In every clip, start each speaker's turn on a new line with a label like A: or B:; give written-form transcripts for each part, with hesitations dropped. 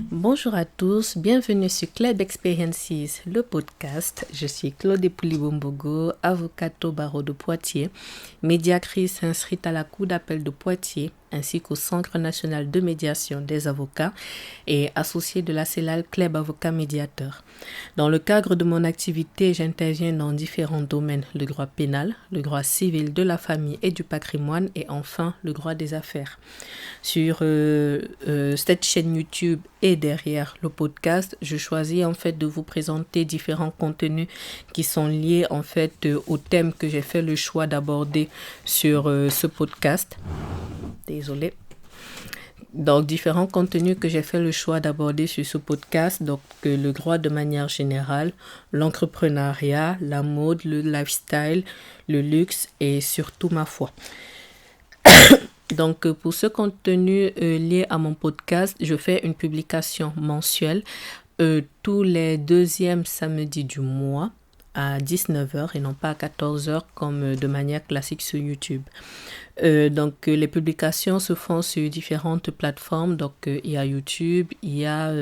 A: Bonjour à tous, bienvenue sur Club Experiences, le podcast. Je suis Claude Pouliboumbogo, avocate au barreau de Poitiers, médiatrice inscrite à la Cour d'appel de Poitiers, ainsi qu'au Centre national de médiation des avocats et associée de la CELAL Club Avocat Médiateur. Dans le cadre de mon activité, j'interviens dans différents domaines, le droit pénal, le droit civil de la famille et du patrimoine et enfin le droit des affaires. Sur cette chaîne YouTube et derrière le podcast, je choisis en fait de vous présenter différents contenus qui sont liés en fait au thème que j'ai fait le choix d'aborder sur ce podcast. Désolée. Donc, différents contenus que j'ai fait le choix d'aborder sur ce podcast, donc le droit de manière générale, l'entrepreneuriat, la mode, le lifestyle, le luxe et surtout ma foi. Donc, pour ce contenu lié à mon podcast, je fais une publication mensuelle tous les deuxièmes samedis du mois à 19h et non pas à 14h comme de manière classique sur YouTube. Donc, les publications se font sur différentes plateformes. Donc, il y a YouTube, il y a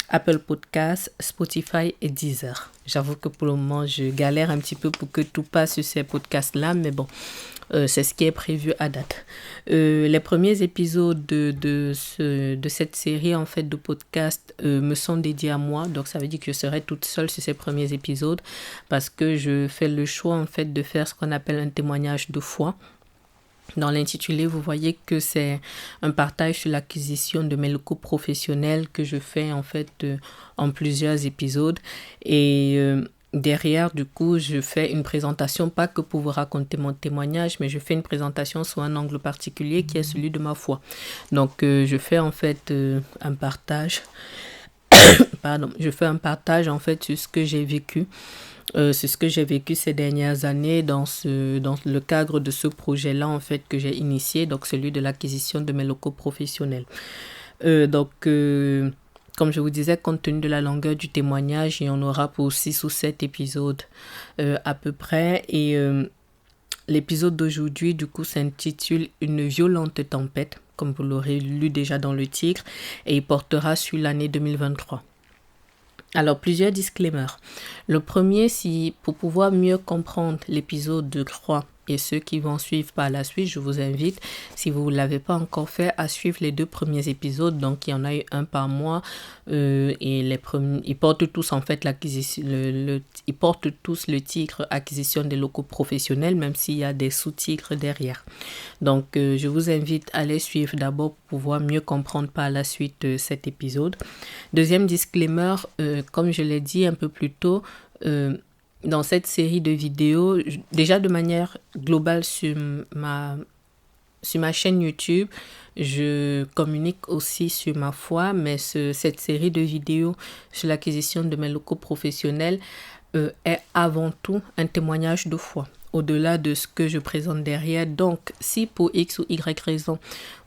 A: Apple Podcasts, Spotify et Deezer. J'avoue que pour le moment, je galère un petit peu pour que tout passe sur ces podcasts-là, mais bon, c'est ce qui est prévu à date. Les premiers épisodes de cette série en fait de podcasts me sont dédiés à moi, donc ça veut dire que je serai toute seule sur ces premiers épisodes parce que je fais le choix en fait de faire ce qu'on appelle un témoignage de foi. Dans l'intitulé, vous voyez que c'est un partage sur l'acquisition de mes locaux professionnels que je fais en fait en plusieurs épisodes et derrière, du coup, je fais une présentation, pas que pour vous raconter mon témoignage, mais je fais une présentation sous un angle particulier qui est celui de ma foi. Donc, je fais en fait un partage, je fais un partage en fait sur ce que j'ai vécu. C'est ce que j'ai vécu ces dernières années dans le cadre de ce projet-là en fait que j'ai initié, donc celui de l'acquisition de mes locaux professionnels. Comme je vous disais, compte tenu de la longueur du témoignage, il y en aura pour 6 ou 7 épisodes à peu près. Et l'épisode d'aujourd'hui, du coup, s'intitule « Une violente tempête », comme vous l'aurez lu déjà dans le titre, et il portera sur l'année 2023. Alors, plusieurs disclaimers. Le premier, pour pouvoir mieux comprendre l'épisode de 3 et ceux qui vont suivre par la suite, je vous invite, si vous ne l'avez pas encore fait, à suivre les 2 premiers épisodes. Donc, il y en a eu un par mois et ils portent tous en fait l'acquisition, ils portent tous le titre acquisition des locaux professionnels, même s'il y a des sous-titres derrière. Donc, je vous invite à les suivre d'abord pour pouvoir mieux comprendre par la suite cet épisode. Deuxième disclaimer, comme je l'ai dit un peu plus tôt, dans cette série de vidéos, déjà de manière globale sur ma chaîne YouTube, je communique aussi sur ma foi, mais cette série de vidéos sur l'acquisition de mes locaux professionnels est avant tout un témoignage de foi, au-delà de ce que je présente derrière. Donc, si pour X ou Y raison,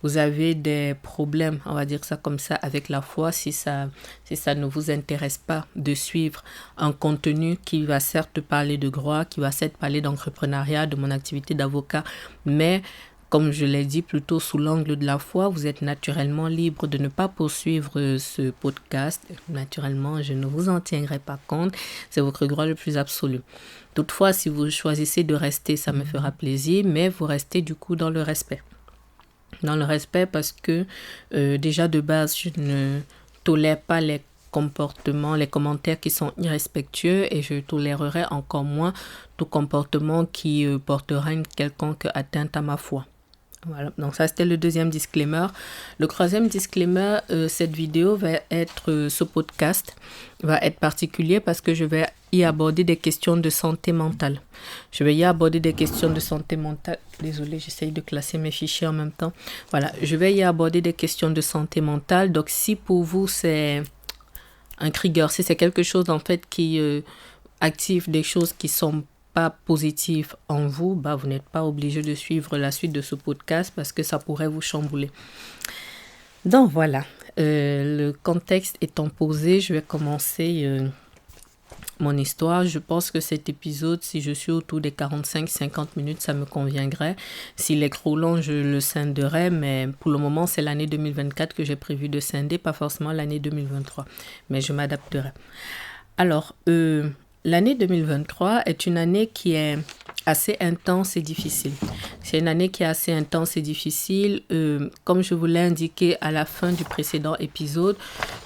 A: vous avez des problèmes, on va dire ça comme ça, avec la foi, si ça ne vous intéresse pas de suivre un contenu qui va certes parler de droit, qui va certes parler d'entrepreneuriat, de mon activité d'avocat, mais comme je l'ai dit plutôt sous l'angle de la foi, vous êtes naturellement libre de ne pas poursuivre ce podcast. Naturellement, je ne vous en tiendrai pas compte. C'est votre droit le plus absolu. Toutefois, si vous choisissez de rester, ça me fera plaisir, mais vous restez du coup dans le respect. Dans le respect parce que déjà de base, je ne tolère pas les comportements, les commentaires qui sont irrespectueux et je tolérerai encore moins tout comportement qui portera une quelconque atteinte à ma foi. Voilà, donc ça c'était le deuxième disclaimer. Le troisième disclaimer, cette vidéo va être, ce podcast va être particulier parce que je vais y aborder des questions de santé mentale. Désolée, j'essaye de classer mes fichiers en même temps. Voilà, je vais y aborder des questions de santé mentale. Donc si pour vous c'est un trigger, si c'est quelque chose en fait qui active des choses qui sont pas positif en vous, vous n'êtes pas obligé de suivre la suite de ce podcast parce que ça pourrait vous chambouler. Donc voilà, le contexte étant posé, je vais commencer mon histoire. Je pense que cet épisode, si je suis autour des 45-50 minutes, ça me conviendrait. S'il est trop long, je le scinderai, mais pour le moment, c'est l'année 2024 que j'ai prévu de scinder, pas forcément l'année 2023, mais je m'adapterai. Alors, l'année 2023 est une année qui est assez intense et difficile. C'est une année qui est assez intense et difficile. Comme je vous l'ai indiqué à la fin du précédent épisode,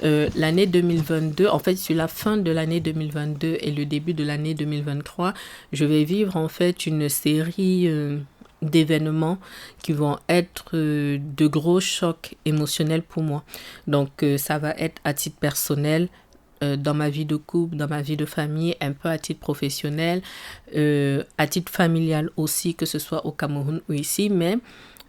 A: l'année 2022, en fait, sur la fin de l'année 2022 et le début de l'année 2023, je vais vivre en fait une série d'événements qui vont être de gros chocs émotionnels pour moi. Donc, ça va être à titre personnel, dans ma vie de couple, dans ma vie de famille, un peu à titre professionnel, à titre familial aussi, que ce soit au Cameroun ou ici. Mais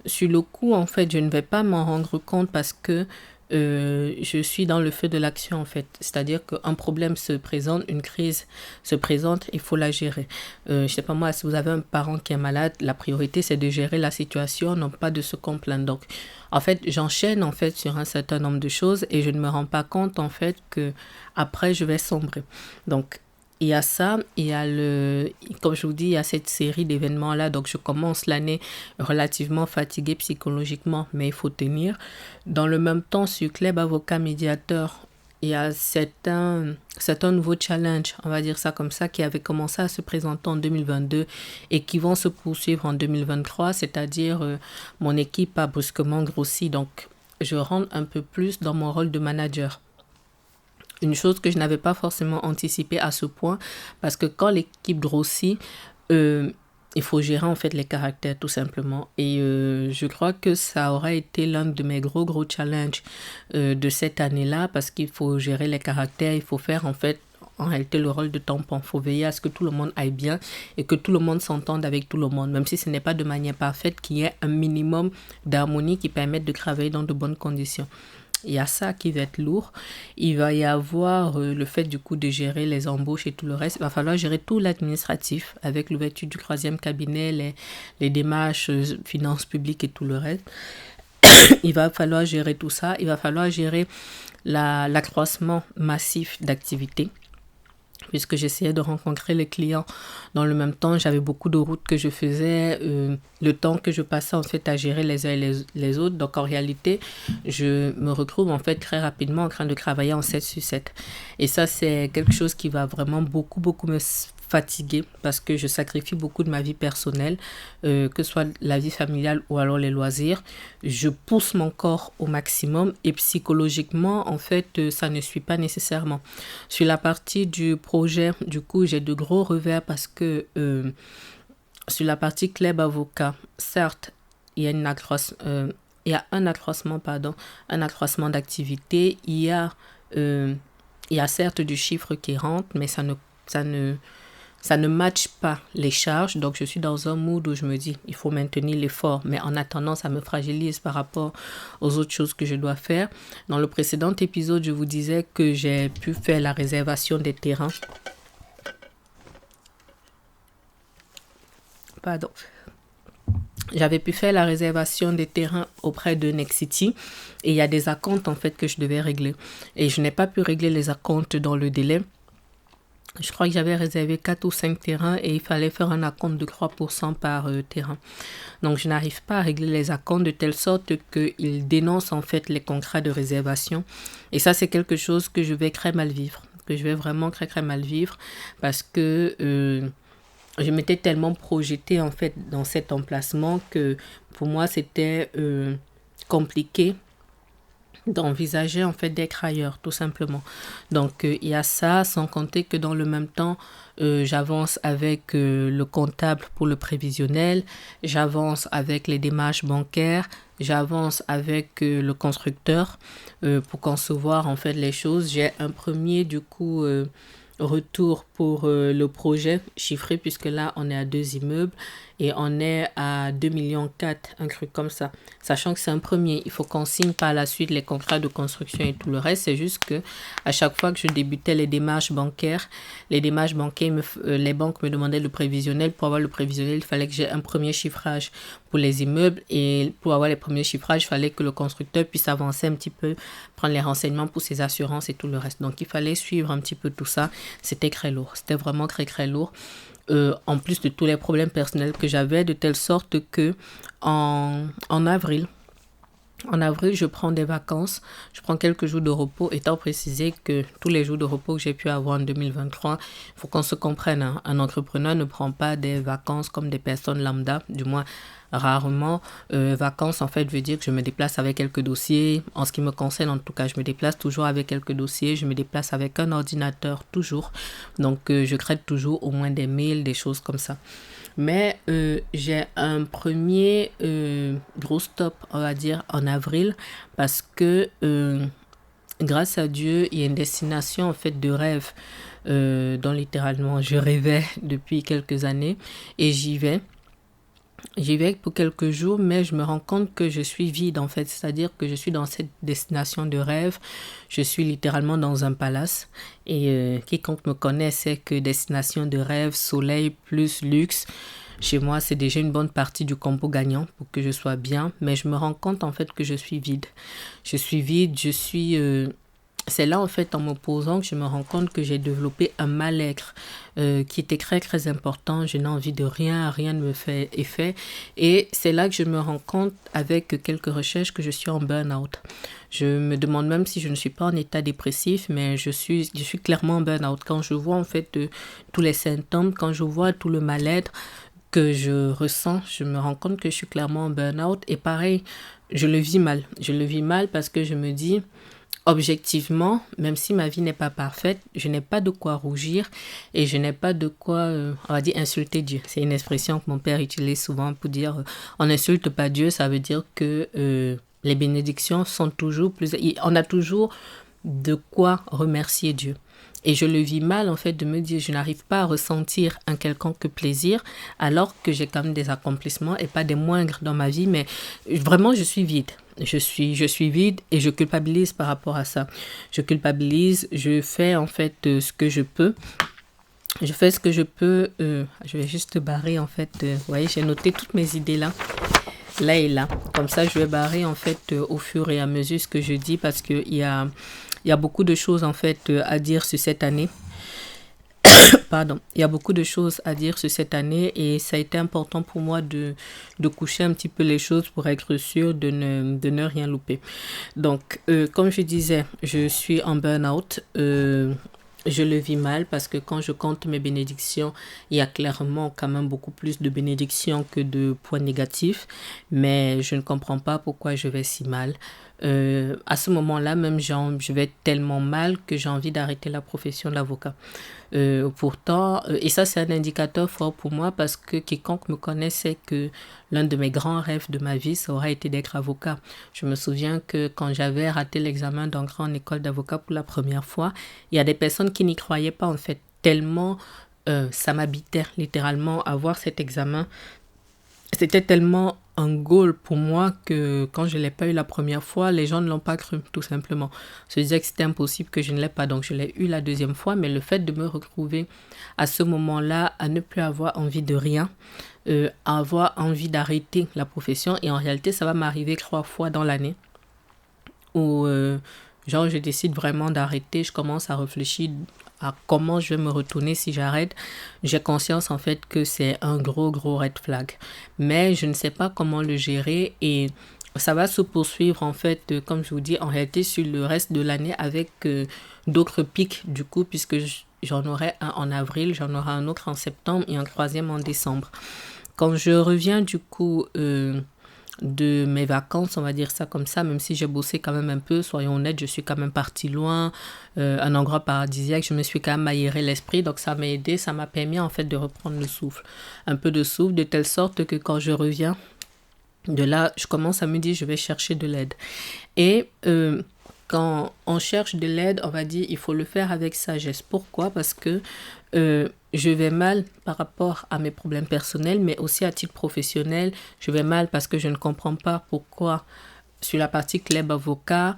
A: sur le coup, en fait, je ne vais pas m'en rendre compte parce que je suis dans le feu de l'action, en fait. C'est-à-dire qu'un problème se présente, une crise se présente, il faut la gérer. Je ne sais pas moi, si vous avez un parent qui est malade, la priorité, c'est de gérer la situation, non pas de se complaindre. Donc, en fait, j'enchaîne, en fait, sur un certain nombre de choses et je ne me rends pas compte, en fait, que après je vais sombrer. Donc, il y a ça, comme je vous dis, il y a cette série d'événements-là. Donc, je commence l'année relativement fatiguée psychologiquement, mais il faut tenir. Dans le même temps, sur Club Avocat Médiateur, il y a certains nouveaux challenges, on va dire ça comme ça, qui avaient commencé à se présenter en 2022 et qui vont se poursuivre en 2023, c'est-à-dire mon équipe a brusquement grossi. Donc, je rentre un peu plus dans mon rôle de manager. Une chose que je n'avais pas forcément anticipée à ce point, parce que quand l'équipe grossit, il faut gérer en fait les caractères tout simplement. Et je crois que ça aura été l'un de mes gros challenges de cette année-là, parce qu'il faut gérer les caractères, il faut faire en réalité le rôle de tampon. Il faut veiller à ce que tout le monde aille bien et que tout le monde s'entende avec tout le monde, même si ce n'est pas de manière parfaite, qu'il y ait un minimum d'harmonie qui permette de travailler dans de bonnes conditions. Il y a ça qui va être lourd. Il va y avoir le fait du coup de gérer les embauches et tout le reste. Il va falloir gérer tout l'administratif avec l'ouverture du 3e cabinet, les démarches, finances publiques et tout le reste. Il va falloir gérer tout ça. Il va falloir gérer l'accroissement massif d'activités, puisque j'essayais de rencontrer les clients. Dans le même temps, j'avais beaucoup de routes que je faisais, le temps que je passais en fait à gérer les uns et les autres. Donc en réalité, je me retrouve en fait très rapidement en train de travailler en 7/7. Et ça, c'est quelque chose qui va vraiment beaucoup me fatiguer parce que je sacrifie beaucoup de ma vie personnelle, que ce soit la vie familiale ou alors les loisirs. Je pousse mon corps au maximum et psychologiquement, en fait, ça ne suit pas nécessairement. Sur la partie du projet, du coup, j'ai de gros revers parce que sur la partie Club Avocat, certes, il y a un accroissement d'activité. Il y a certes du chiffre qui rentre, mais ça ne matche pas les charges. Donc, je suis dans un mood où je me dis, il faut maintenir l'effort. Mais en attendant, ça me fragilise par rapport aux autres choses que je dois faire. Dans le précédent épisode, je vous disais que j'ai pu faire la réservation des terrains. J'avais pu faire la réservation des terrains auprès de Nexity et il y a des acomptes en fait que je devais régler. Et je n'ai pas pu régler les acomptes dans le délai. Je crois que j'avais réservé 4 ou 5 terrains et il fallait faire un acompte de 3% par terrain. Donc, je n'arrive pas à régler les acomptes de telle sorte qu'ils dénoncent en fait les contrats de réservation. Et ça, c'est quelque chose que je vais très mal vivre. Que je vais vraiment très mal vivre parce que je m'étais tellement projetée en fait dans cet emplacement que pour moi, c'était compliqué d'envisager en fait d'être ailleurs tout simplement. Donc il y a ça, sans compter que dans le même temps j'avance avec le comptable pour le prévisionnel, j'avance avec les démarches bancaires, j'avance avec le constructeur pour concevoir en fait les choses. J'ai un premier du coup retour pour le projet chiffré puisque là on est à 2 immeubles et on est à 2,4 millions, un truc comme ça. Sachant que c'est un premier, il faut qu'on signe par la suite les contrats de construction et tout le reste. C'est juste que à chaque fois que je débutais les démarches bancaires, les banques me demandaient le prévisionnel. Pour avoir le prévisionnel, il fallait que j'ai un premier chiffrage pour les immeubles, et pour avoir les premiers chiffrages, il fallait que le constructeur puisse avancer un petit peu, prendre les renseignements pour ses assurances et tout le reste. Donc il fallait suivre un petit peu tout ça. C'était très lourd, c'était vraiment très très lourd. En plus de tous les problèmes personnels que j'avais, de telle sorte que en avril, je prends des vacances, je prends quelques jours de repos, étant précisé que tous les jours de repos que j'ai pu avoir en 2023, il faut qu'on se comprenne, hein. Un entrepreneur ne prend pas des vacances comme des personnes lambda, du moins rarement. Vacances, en fait, veut dire que je me déplace avec quelques dossiers. En ce qui me concerne, en tout cas, je me déplace toujours avec quelques dossiers. Je me déplace avec un ordinateur, toujours. Donc, je crée toujours au moins des mails, des choses comme ça. Mais j'ai un premier gros stop, on va dire, en avril, parce que grâce à Dieu, il y a une destination en fait de rêve dont littéralement je rêvais depuis quelques années, et j'y vais. J'y vais pour quelques jours, mais je me rends compte que je suis vide en fait. C'est-à-dire que je suis dans cette destination de rêve. Je suis littéralement dans un palace. Et quiconque me connaît sait que destination de rêve, soleil plus luxe, chez moi, c'est déjà une bonne partie du combo gagnant pour que je sois bien. Mais je me rends compte en fait que je suis vide. Je suis vide, c'est là, en fait, en me posant, que je me rends compte que j'ai développé un mal-être qui était très, très important. Je n'ai envie de rien, rien ne me fait effet. Et c'est là que je me rends compte, avec quelques recherches, que je suis en burn-out. Je me demande même si je ne suis pas en état dépressif, mais je suis clairement en burn-out. Quand je vois, en fait, tous les symptômes, quand je vois tout le mal-être que je ressens, je me rends compte que je suis clairement en burn-out. Et pareil, je le vis mal. Je le vis mal parce que je me dis... Objectivement, même si ma vie n'est pas parfaite, je n'ai pas de quoi rougir et je n'ai pas de quoi, on va dire, insulter Dieu. C'est une expression que mon père utilise souvent pour dire on n'insulte pas Dieu, ça veut dire que les bénédictions sont toujours plus... On a toujours de quoi remercier Dieu. Et je le vis mal, en fait, de me dire je n'arrive pas à ressentir un quelconque plaisir alors que j'ai quand même des accomplissements et pas des moindres dans ma vie, mais vraiment, je suis vide. Je suis vide et je culpabilise par rapport à ça. Je culpabilise, je fais en fait ce que je peux. Je fais ce que je peux. Je vais juste barrer en fait. Vous voyez, j'ai noté toutes mes idées là et là. Comme ça, je vais barrer en fait au fur et à mesure ce que je dis parce qu'il y a beaucoup de choses en fait à dire sur cette année. Pardon, il y a beaucoup de choses à dire sur cette année et ça a été important pour moi de coucher un petit peu les choses pour être sûr de ne rien louper. Donc, comme je disais, je suis en burn-out. Je le vis mal parce que quand je compte mes bénédictions, il y a clairement quand même beaucoup plus de bénédictions que de points négatifs, mais je ne comprends pas pourquoi je vais si mal. À ce moment-là, même je vais tellement mal que j'ai envie d'arrêter la profession d'avocat. Pourtant, et ça c'est un indicateur fort pour moi parce que quiconque me connaît sait que l'un de mes grands rêves de ma vie, ça aurait été d'être avocat. Je me souviens que quand j'avais raté l'examen d'entrée en école d'avocat pour la première fois, il y a des personnes qui n'y croyaient pas en fait, tellement ça m'habitait littéralement avoir cet examen. C'était tellement un goal pour moi que quand je ne l'ai pas eu la première fois, les gens ne l'ont pas cru, tout simplement. Je disais que c'était impossible que je ne l'ai pas, donc je l'ai eu la deuxième fois, mais le fait de me retrouver à ce moment-là, à ne plus avoir envie de rien, à avoir envie d'arrêter la profession, et en réalité, ça va m'arriver 3 fois dans l'année, où genre je décide vraiment d'arrêter, je commence à réfléchir à comment je vais me retourner si j'arrête. J'ai conscience en fait que c'est un gros red flag, mais je ne sais pas comment le gérer et ça va se poursuivre en fait, comme je vous dis, en réalité sur le reste de l'année avec d'autres pics du coup, puisque j'en aurai un en avril, j'en aurai un autre en septembre et un troisième en décembre. Quand je reviens du coup de mes vacances, on va dire ça comme ça, même si j'ai bossé quand même un peu, soyons honnêtes, je suis quand même partie loin, un endroit paradisiaque, je me suis quand même aéré l'esprit, donc ça m'a aidé, ça m'a permis en fait de reprendre le souffle, un peu de souffle, de telle sorte que quand je reviens de là, je commence à me dire je vais chercher de l'aide. Et quand on cherche de l'aide, on va dire il faut le faire avec sagesse. Pourquoi? Parce que je vais mal par rapport à mes problèmes personnels, mais aussi à titre professionnel. Je vais mal parce que je ne comprends pas pourquoi sur la partie club avocat,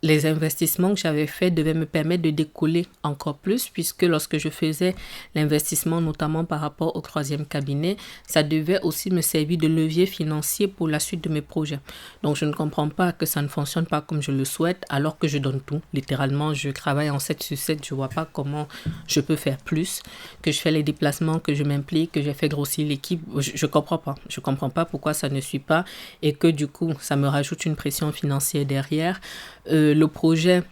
A: les investissements que j'avais faits devaient me permettre de décoller encore plus, puisque lorsque je faisais l'investissement, notamment par rapport au troisième cabinet, ça devait aussi me servir de levier financier pour la suite de mes projets. Donc, je ne comprends pas que ça ne fonctionne pas comme je le souhaite, alors que je donne tout. Littéralement, je travaille en 7 sur 7, je ne vois pas comment je peux faire plus, que je fais les déplacements, que je m'implique, que j'ai fait grossir l'équipe. Je ne comprends pas. Je ne comprends pas pourquoi ça ne suit pas et que du coup, ça me rajoute une pression financière derrière. Le projet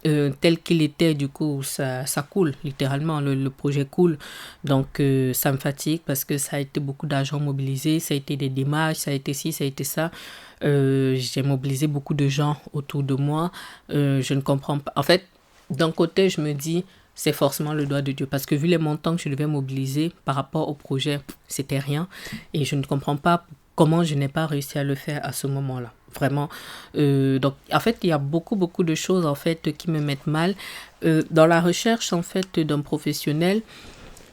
A: tel qu'il était, du coup, ça coule, littéralement, le projet coule. Donc, ça me fatigue parce que ça a été beaucoup d'argent mobilisé, ça a été des démarches, ça a été ci, ça a été ça. J'ai mobilisé beaucoup de gens autour de moi. Je ne comprends pas. En fait, d'un côté, je me dis, c'est forcément le doigt de Dieu. Parce que vu les montants que je devais mobiliser par rapport au projet, c'était rien. Et je ne comprends pas comment je n'ai pas réussi à le faire à ce moment-là. Vraiment. Donc, en fait, il y a beaucoup de choses, en fait, qui me mettent mal. Dans la recherche, en fait, d'un professionnel,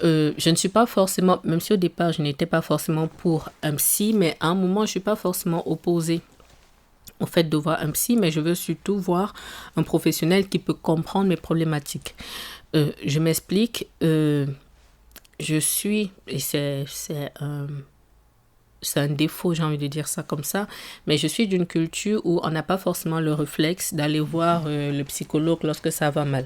A: je ne suis pas forcément, même si au départ, je n'étais pas forcément pour un psy, mais à un moment, je ne suis pas forcément opposée au fait de voir un psy, mais je veux surtout voir un professionnel qui peut comprendre mes problématiques. Je m'explique. Je suis, et c'est un défaut, j'ai envie de dire ça comme ça, mais je suis d'une culture où on n'a pas forcément le réflexe d'aller voir le psychologue lorsque ça va mal.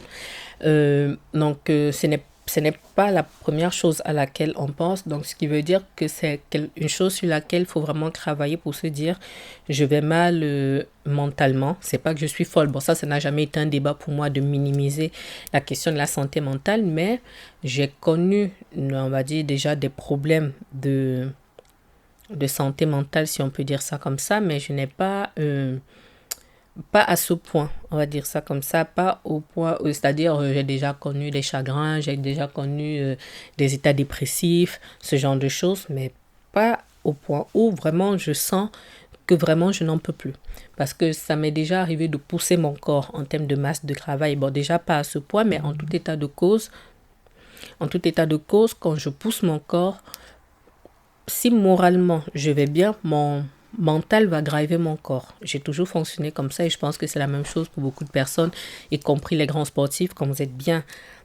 A: Donc, ce n'est pas la première chose à laquelle on pense, donc ce qui veut dire que c'est une chose sur laquelle il faut vraiment travailler pour se dire je vais mal mentalement. C'est pas que je suis folle. Bon, ça n'a jamais été un débat pour moi de minimiser la question de la santé mentale, mais j'ai connu, on va dire, déjà des problèmes de santé mentale, si on peut dire ça comme ça, mais je n'ai pas à ce point, on va dire ça comme ça, pas au point, c'est-à-dire j'ai déjà connu des chagrins, j'ai déjà connu des états dépressifs, ce genre de choses, mais pas au point où vraiment je sens que vraiment je n'en peux plus. Parce que ça m'est déjà arrivé de pousser mon corps en termes de masse de travail. Bon, déjà pas à ce point, mais en tout état de cause, quand je pousse mon corps, si moralement je vais bien, mon mental va driver mon corps. J'ai toujours fonctionné comme ça et je pense que c'est la même chose pour beaucoup de personnes, y compris les grands sportifs. Quand vous êtes bien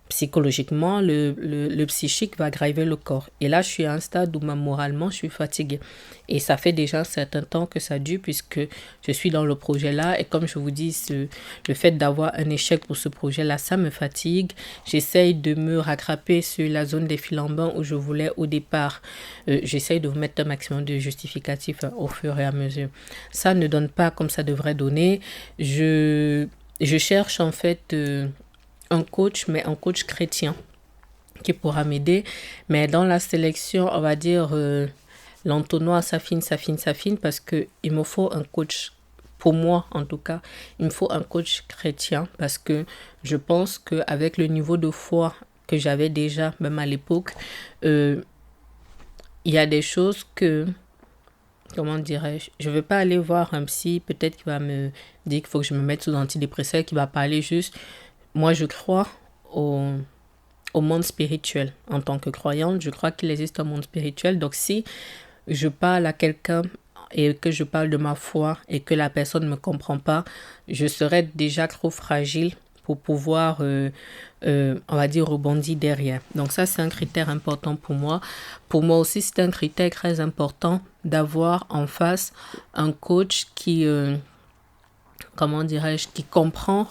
A: psychologiquement, le psychique va driver le corps. Et là, je suis à un stade où moralement, je suis fatiguée. Et ça fait déjà un certain temps que ça dure puisque je suis dans le projet-là. Et comme je vous dis, le fait d'avoir un échec pour ce projet-là, ça me fatigue. J'essaye de me rattraper sur la zone des flambants où je voulais au départ. J'essaye de vous mettre un maximum de justificatifs au fur et à mesure. Ça ne donne pas comme ça devrait donner. Je cherche en fait un coach, mais un coach chrétien qui pourra m'aider. Mais dans la sélection, on va dire l'entonnoir s'affine parce qu'il me faut un coach. Pour moi, en tout cas, il me faut un coach chrétien parce que je pense qu'avec le niveau de foi que j'avais déjà, même à l'époque, il y a des choses que, comment dirais-je, je ne vais pas aller voir un psy, peut-être qu'il va me dire qu'il faut que je me mette sous antidépresseur, qui va parler juste. Moi, je crois au monde spirituel. En tant que croyante, je crois qu'il existe un monde spirituel. Donc, si je parle à quelqu'un et que je parle de ma foi et que la personne ne me comprend pas, je serais déjà trop fragile pour pouvoir, on va dire, rebondir derrière. Donc, ça, c'est un critère important pour moi. Pour moi aussi, c'est un critère très important d'avoir en face un coach qui, comment dirais-je, qui comprend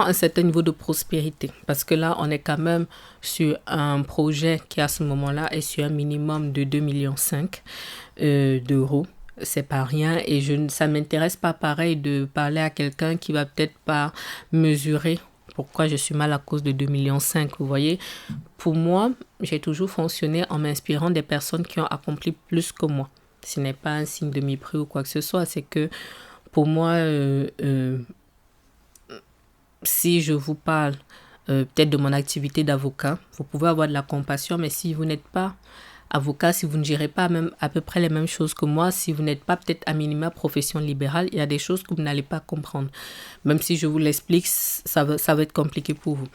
A: un certain niveau de prospérité. Parce que là, on est quand même sur un projet qui, à ce moment-là, est sur un minimum de 2,5 millions d'euros. C'est pas rien. Et ça ne m'intéresse pas pareil de parler à quelqu'un qui va peut-être pas mesurer pourquoi je suis mal à cause de 2,5 millions. Vous voyez, pour moi, j'ai toujours fonctionné en m'inspirant des personnes qui ont accompli plus que moi. Ce n'est pas un signe de mépris ou quoi que ce soit. C'est que pour moi, si je vous parle peut-être de mon activité d'avocat, vous pouvez avoir de la compassion, mais si vous n'êtes pas avocat, si vous ne gérez pas même à peu près les mêmes choses que moi, si vous n'êtes pas peut-être à minima profession libérale, il y a des choses que vous n'allez pas comprendre. Même si je vous l'explique, ça va être compliqué pour vous.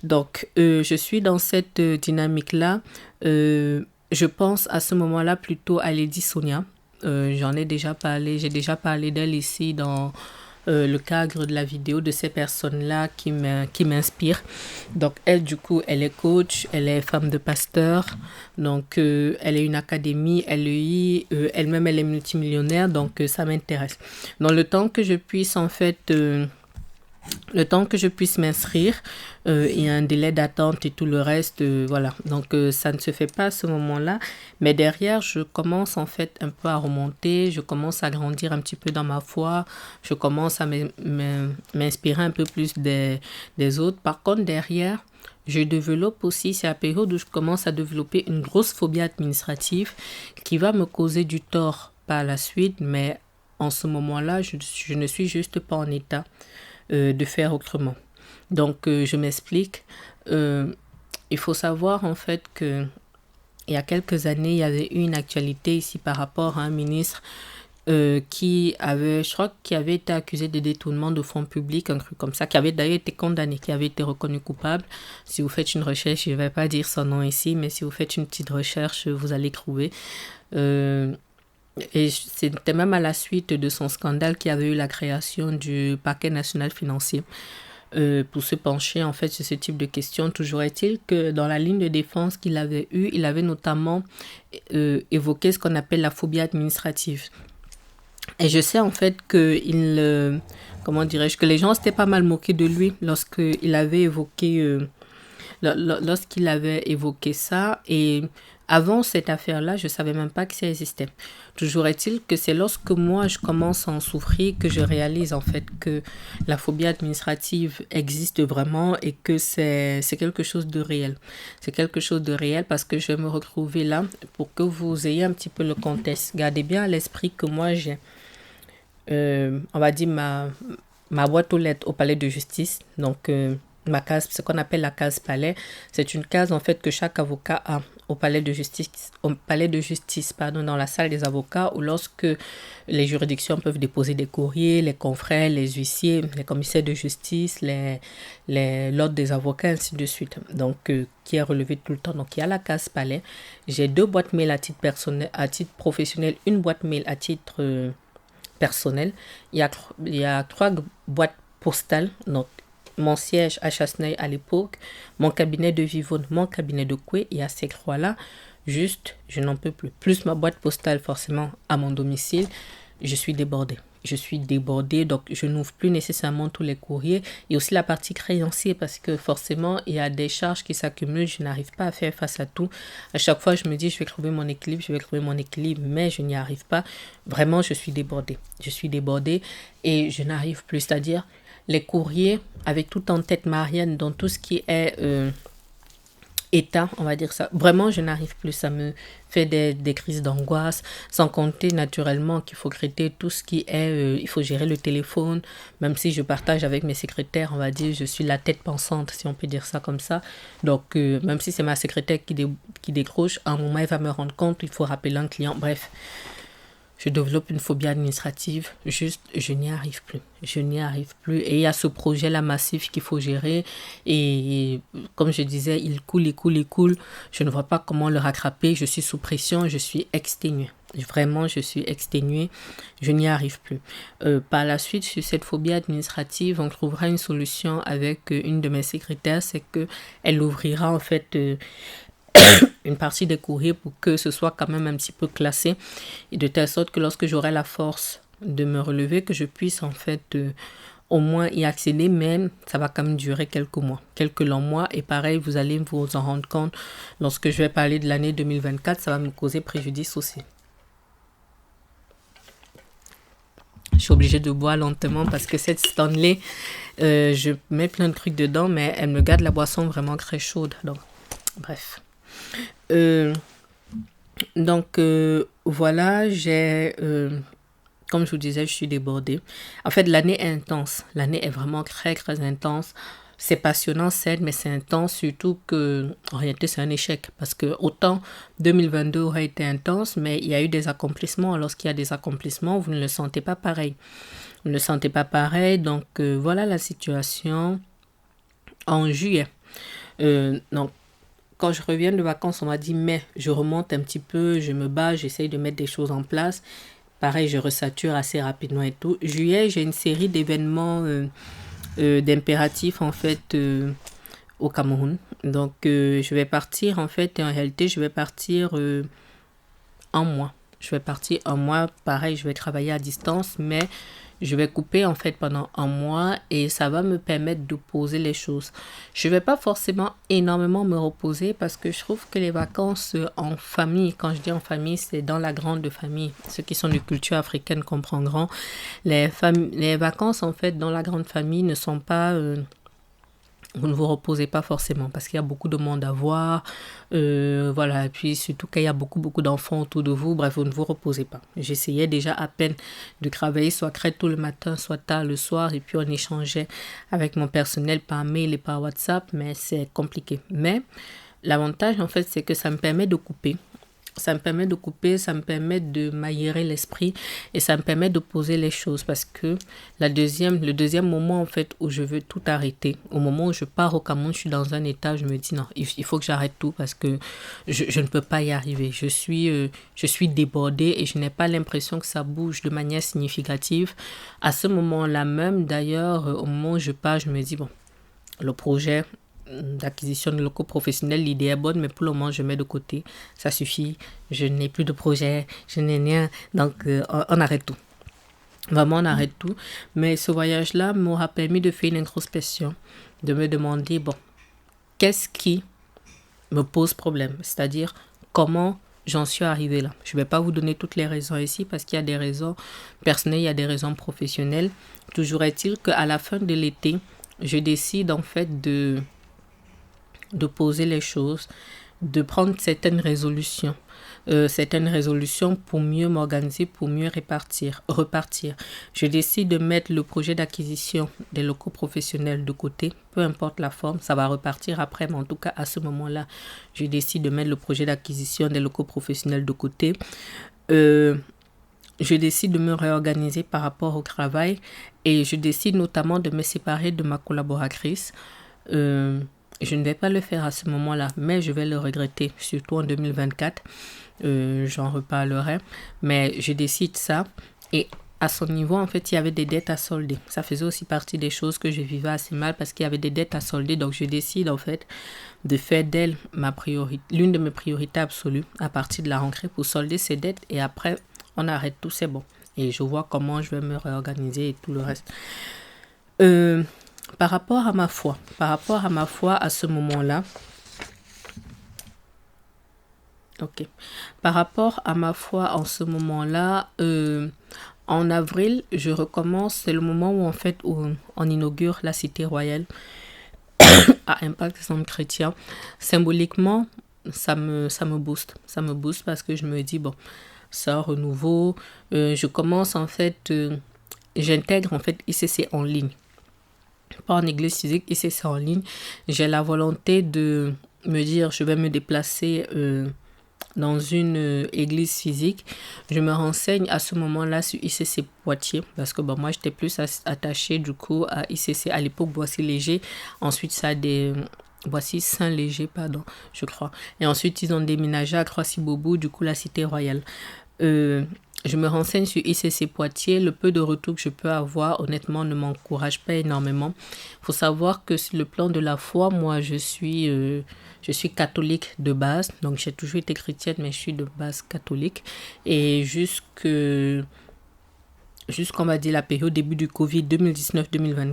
A: Donc, je suis dans cette dynamique-là. Je pense à ce moment-là plutôt à Lady Sonia. J'en ai déjà parlé, j'ai déjà parlé d'elle ici dans le cadre de la vidéo, de ces personnes-là qui m'inspirent. Donc elle, du coup, elle est coach, elle est femme de pasteur, donc elle est une académie, LEI, elle-même elle est multimillionnaire, donc ça m'intéresse. Dans le temps que je puisse en fait... le temps que je puisse m'inscrire, il y a un délai d'attente et tout le reste, voilà. Donc, ça ne se fait pas à ce moment-là. Mais derrière, je commence en fait un peu à remonter, je commence à grandir un petit peu dans ma foi, je commence à m'inspirer un peu plus des autres. Par contre, derrière, je développe aussi, c'est la période où je commence à développer une grosse phobie administrative qui va me causer du tort par la suite, mais en ce moment-là, je ne suis juste pas en état de faire autrement. Donc, je m'explique. Il faut savoir en fait que il y a quelques années, il y avait eu une actualité ici par rapport à un ministre qui avait, je crois, qui avait été accusé de détournement de fonds publics, un truc comme ça, qui avait d'ailleurs été condamné, qui avait été reconnu coupable. Si vous faites une recherche, je ne vais pas dire son nom ici, mais si vous faites une petite recherche, vous allez trouver. Et c'était même à la suite de son scandale qu'il y avait eu la création du parquet national financier pour se pencher en fait sur ce type de questions. Toujours est-il que dans la ligne de défense qu'il avait eue, il avait notamment évoqué ce qu'on appelle la phobie administrative. Et je sais en fait que comment dirais-je, que les gens s'étaient pas mal moqués de lui lorsqu'il avait évoqué ça. Et avant cette affaire-là, je ne savais même pas que ça existait. Toujours est-il que c'est lorsque moi, je commence à en souffrir que je réalise en fait que la phobie administrative existe vraiment et que c'est quelque chose de réel. C'est quelque chose de réel parce que je vais me retrouver là pour que vous ayez un petit peu le contexte. Gardez bien à l'esprit que moi, j'ai, on va dire, ma boîte aux lettres au palais de justice. Donc, ma case, ce qu'on appelle la case palais, c'est une case en fait que chaque avocat a au palais de justice, pardon, dans la salle des avocats, où lorsque les juridictions peuvent déposer des courriers, les confrères, les huissiers, les commissaires de justice, l'ordre des avocats, ainsi de suite. Donc, qui est relevé tout le temps. Donc, il y a la case palais. J'ai 2 boîtes mail à titre personnel, à titre professionnel, une boîte mail à titre personnel. Il y a 3 boîtes postales. Donc, mon siège à Chasseneuil à l'époque, mon cabinet de Vivonne, mon cabinet de Coué, et à ces 3-là, juste, je n'en peux plus. Plus ma boîte postale, forcément, à mon domicile, je suis débordée. Donc je n'ouvre plus nécessairement tous les courriers. Et aussi la partie créancier, parce que forcément, il y a des charges qui s'accumulent, je n'arrive pas à faire face à tout. À chaque fois, je me dis, je vais trouver mon équilibre, mais je n'y arrive pas. Vraiment, je suis débordée et je n'arrive plus, c'est-à-dire les courriers, avec tout en tête Marianne, dans tout ce qui est état, on va dire ça. Vraiment, je n'arrive plus. Ça me fait des crises d'angoisse, sans compter naturellement qu'il faut traiter tout ce qui est... il faut gérer le téléphone, même si je partage avec mes secrétaires, on va dire, je suis la tête pensante, si on peut dire ça comme ça. Donc, même si c'est ma secrétaire qui décroche, à un moment, elle va me rendre compte, il faut rappeler un client, bref. Je développe une phobie administrative, juste, je n'y arrive plus. Et il y a ce projet-là massif qu'il faut gérer. Et comme je disais, il coule. Je ne vois pas comment le rattraper. Je suis sous pression, je suis exténuée. Vraiment, je suis exténuée. Je n'y arrive plus. Par la suite, sur cette phobie administrative, on trouvera une solution avec une de mes secrétaires. C'est qu'elle ouvrira en fait... une partie des courriers pour que ce soit quand même un petit peu classé et de telle sorte que lorsque j'aurai la force de me relever, que je puisse en fait au moins y accéder, mais ça va quand même durer quelques longs mois. Et pareil, vous allez vous en rendre compte lorsque je vais parler de l'année 2024, ça va me causer préjudice aussi. Je suis obligée de boire lentement parce que cette Stanley, je mets plein de trucs dedans, mais elle me garde la boisson vraiment très chaude. Donc, bref. Voilà, comme je vous disais, je suis débordée. En fait, l'année est intense. L'année est vraiment très, très intense. c'est passionnant, certes, mais c'est intense, surtout que, en réalité, c'est un échec. Parce que autant 2022 aurait été intense, mais il y a eu des accomplissements. Lorsqu'il y a des accomplissements, vous ne le sentez pas pareil. Vous ne le sentez pas pareil. Donc, voilà la situation en juillet. Donc, quand je reviens de vacances, on m'a dit, mais je remonte un petit peu, je me bats, j'essaye de mettre des choses en place. Pareil, je resature assez rapidement et tout. Juillet, j'ai une série d'événements d'impératifs, en fait, au Cameroun. Donc, je vais partir, en fait, et en réalité, je vais partir un mois. Je vais partir un mois, pareil, je vais travailler à distance, mais je vais couper en fait pendant un mois et ça va me permettre de poser les choses. Je ne vais pas forcément énormément me reposer parce que je trouve que les vacances en famille, quand je dis en famille, c'est dans la grande famille. Ceux qui sont de culture africaine comprendront. Les vacances en fait dans la grande famille ne sont pas... vous ne vous reposez pas forcément parce qu'il y a beaucoup de monde à voir. Voilà, et puis surtout qu'il y a beaucoup d'enfants autour de vous. Bref, vous ne vous reposez pas. J'essayais déjà à peine de travailler, soit très tôt le matin, soit tard le soir. Et puis on échangeait avec mon personnel par mail et par WhatsApp, mais c'est compliqué. Mais l'avantage, en fait, c'est que ça me permet de couper. Ça me permet de couper, ça me permet de m'aérer l'esprit et ça me permet de poser les choses parce que le deuxième moment en fait où je veux tout arrêter, au moment où je pars au Cameroun, je suis dans un état, je me dis non, il faut que j'arrête tout parce que je ne peux pas y arriver. Je suis débordée et je n'ai pas l'impression que ça bouge de manière significative. À ce moment-là même, d'ailleurs, au moment où je pars, je me dis bon, le projet d'acquisition de locaux professionnels, l'idée est bonne, mais pour le moment, je mets de côté. Ça suffit. Je n'ai plus de projet. Je n'ai rien. Donc, on arrête tout. Vraiment, on arrête tout. Mais ce voyage-là m'aura permis de faire une introspection, de me demander, bon, qu'est-ce qui me pose problème? C'est-à-dire, comment j'en suis arrivée là? Je ne vais pas vous donner toutes les raisons ici parce qu'il y a des raisons personnelles, il y a des raisons professionnelles. Toujours est-il qu'à la fin de l'été, je décide en fait de poser les choses, de prendre certaines résolutions pour mieux m'organiser, pour mieux repartir. Je décide de mettre le projet d'acquisition des locaux professionnels de côté, peu importe la forme, ça va repartir après, mais en tout cas à ce moment-là, je décide de mettre le projet d'acquisition des locaux professionnels de côté. Je décide de me réorganiser par rapport au travail et je décide notamment de me séparer de ma collaboratrice. Je ne vais pas le faire à ce moment-là, mais je vais le regretter, surtout en 2024. J'en reparlerai, mais je décide ça. Et à son niveau, en fait, il y avait des dettes à solder. Ça faisait aussi partie des choses que je vivais assez mal parce qu'il y avait des dettes à solder. Donc, je décide, en fait, de faire d'elle l'une de mes priorités absolues à partir de la rentrée pour solder ces dettes. Et après, on arrête tout, c'est bon. Et je vois comment je vais me réorganiser et tout le reste. Par rapport à ma foi à ce moment-là, ok. Par rapport à ma foi en ce moment-là, en avril, je recommence. C'est le moment où en fait où on inaugure la cité royale à Impact Centre Chrétien. Symboliquement, ça me booste. Ça me booste parce que je me dis bon, c'est un renouveau. Je commence en fait, j'intègre en fait ICC en ligne. Pas en église physique, ICC en ligne. J'ai la volonté de me dire, je vais me déplacer dans une église physique. Je me renseigne à ce moment-là sur ICC Poitiers parce que moi, j'étais plus attachée du coup à ICC à l'époque Boissy-Léger. Ensuite, ça a des... Boissy-Saint-Léger, pardon, je crois. Et ensuite, ils ont déménagé à Croissy-Beaubourg, du coup, la cité royale. Je me renseigne sur ICC Poitiers. Le peu de retours que je peux avoir, honnêtement, ne m'encourage pas énormément. Il faut savoir que sur le plan de la foi, moi, je suis catholique de base. Donc, j'ai toujours été chrétienne, mais je suis de base catholique. Et jusqu'on va dire la période début du Covid 2019-2020,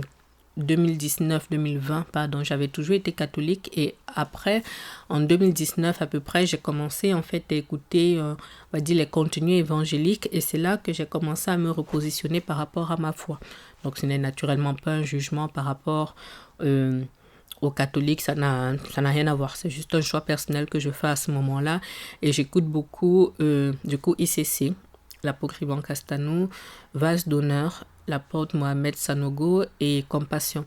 A: pardon, j'avais toujours été catholique et après, en 2019 à peu près, j'ai commencé en fait à écouter, on va dire, les contenus évangéliques et c'est là que j'ai commencé à me repositionner par rapport à ma foi. Donc, ce n'est naturellement pas un jugement par rapport aux catholiques, ça n'a rien à voir. C'est juste un choix personnel que je fais à ce moment-là et j'écoute beaucoup, du coup, ICC, l'apôtre Ivan Castanou, Vase d'honneur, l'apôtre Mohamed Sanogo et Compassion.